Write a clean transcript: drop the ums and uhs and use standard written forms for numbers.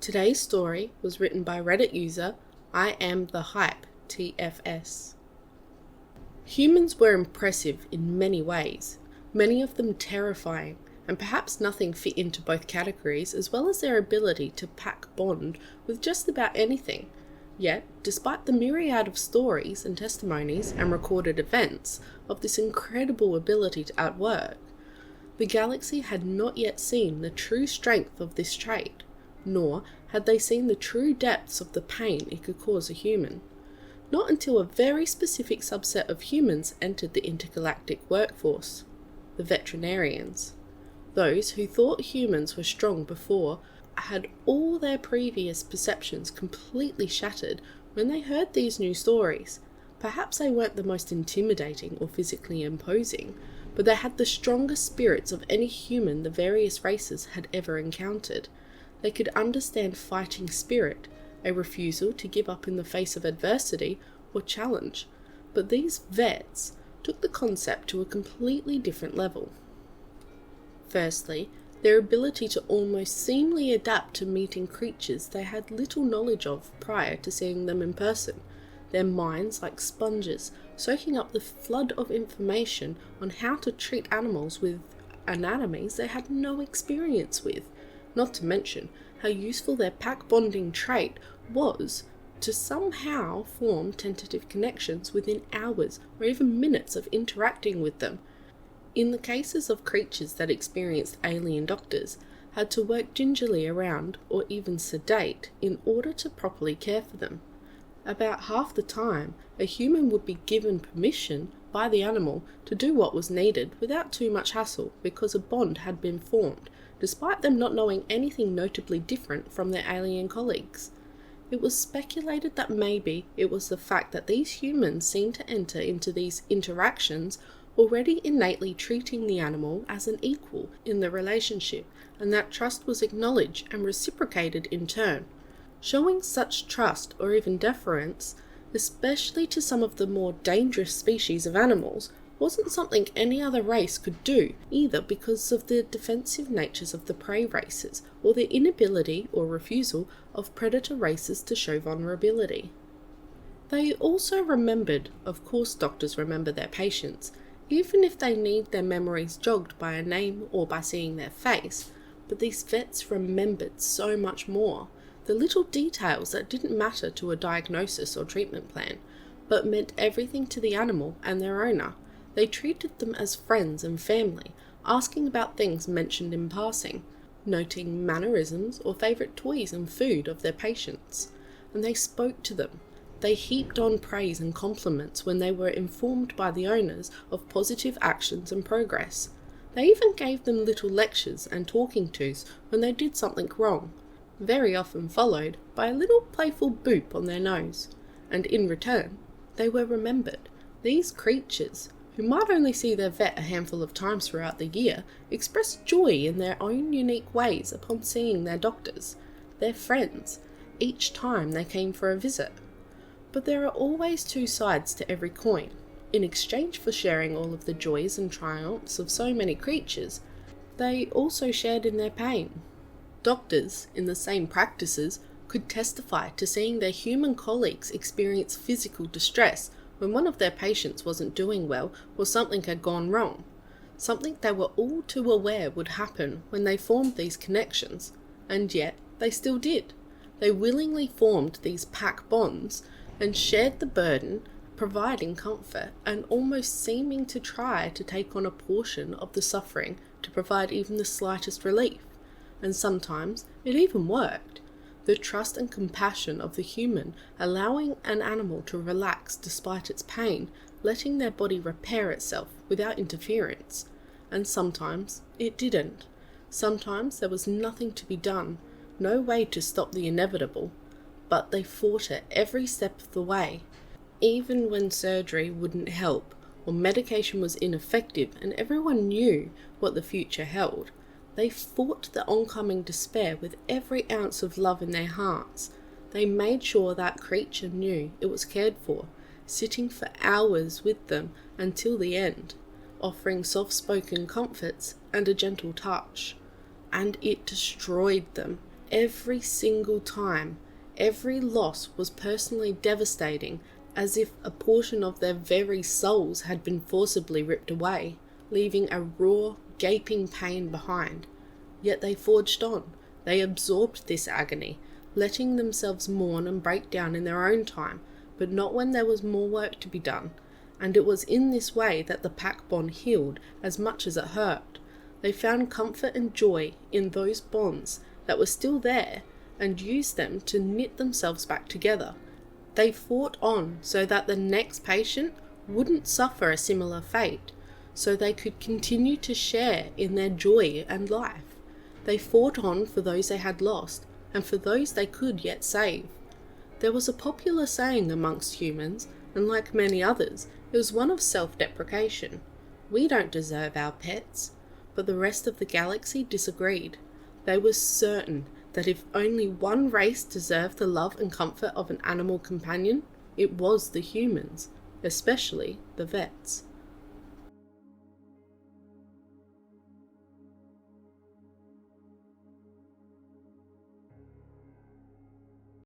Today's story was written by Reddit user IAmTheHypeTFS. Humans were impressive in many ways, many of them terrifying, and perhaps nothing fit into both categories, as well as their ability to pack bond with just about anything. Yet, despite the myriad of stories and testimonies and recorded events of this incredible ability to outwork, the galaxy had not yet seen the true strength of this trait, nor had they seen the true depths of the pain it could cause a human. Not until a very specific subset of humans entered the intergalactic workforce, the veterinarians. Those who thought humans were strong before had all their previous perceptions completely shattered when they heard these new stories. Perhaps they weren't the most intimidating or physically imposing, but they had the strongest spirits of any human the various races had ever encountered. They could understand fighting spirit, a refusal to give up in the face of adversity or challenge, but these vets took the concept to a completely different level. Firstly, their ability to almost seamlessly adapt to meeting creatures they had little knowledge of prior to seeing them in person, their minds like sponges, soaking up the flood of information on how to treat animals with anatomies they had no experience with, not to mention how useful their pack bonding trait was to somehow form tentative connections within hours or even minutes of interacting with them. In the cases of creatures that experienced alien doctors, had to work gingerly around or even sedate in order to properly care for them. About half the time, a human would be given permission by the animal to do what was needed without too much hassle because a bond had been formed, despite them not knowing anything notably different from their alien colleagues. It was speculated that maybe it was the fact that these humans seemed to enter into these interactions already innately treating the animal as an equal in the relationship, and that trust was acknowledged and reciprocated in turn. Showing such trust or even deference, especially to some of the more dangerous species of animals, wasn't something any other race could do, either because of the defensive natures of the prey races, or the inability or refusal of predator races to show vulnerability. They also remembered, of course doctors remember their patients, even if they need their memories jogged by a name or by seeing their face, but these vets remembered so much more. The little details that didn't matter to a diagnosis or treatment plan, but meant everything to the animal and their owner. They treated them as friends and family, asking about things mentioned in passing, noting mannerisms or favourite toys and food of their patients, and they spoke to them. They heaped on praise and compliments when they were informed by the owners of positive actions and progress. They even gave them little lectures and talking tos when they did something wrong, very often followed by a little playful boop on their nose, and in return, they were remembered. These creatures, who might only see their vet a handful of times throughout the year, expressed joy in their own unique ways upon seeing their doctors, their friends, each time they came for a visit. But there are always two sides to every coin. In exchange for sharing all of the joys and triumphs of so many creatures, they also shared in their pain. Doctors, in the same practices, could testify to seeing their human colleagues experience physical distress when one of their patients wasn't doing well or something had gone wrong, something they were all too aware would happen when they formed these connections, and yet they still did. They willingly formed these pack bonds and shared the burden, providing comfort and almost seeming to try to take on a portion of the suffering to provide even the slightest relief. And sometimes it even worked. The trust and compassion of the human allowing an animal to relax despite its pain, letting their body repair itself without interference. And sometimes it didn't. Sometimes there was nothing to be done, no way to stop the inevitable, but they fought it every step of the way. Even when surgery wouldn't help, or medication was ineffective and everyone knew what the future held, they fought the oncoming despair with every ounce of love in their hearts. They made sure that creature knew it was cared for, sitting for hours with them until the end, offering soft-spoken comforts and a gentle touch. And it destroyed them every single time, every loss was personally devastating, as if a portion of their very souls had been forcibly ripped away, leaving a raw, gaping pain behind. Yet they forged on. They absorbed this agony, letting themselves mourn and break down in their own time, but not when there was more work to be done. And it was in this way that the pack bond healed as much as it hurt. They found comfort and joy in those bonds that were still there and used them to knit themselves back together. They fought on so that the next patient wouldn't suffer a similar fate, so they could continue to share in their joy and life. They fought on for those they had lost and for those they could yet save. There was a popular saying amongst humans, and like many others, it was one of self-deprecation. We don't deserve our pets. But the rest of the galaxy disagreed. They were certain that if only one race deserved the love and comfort of an animal companion, it was the humans, especially the vets.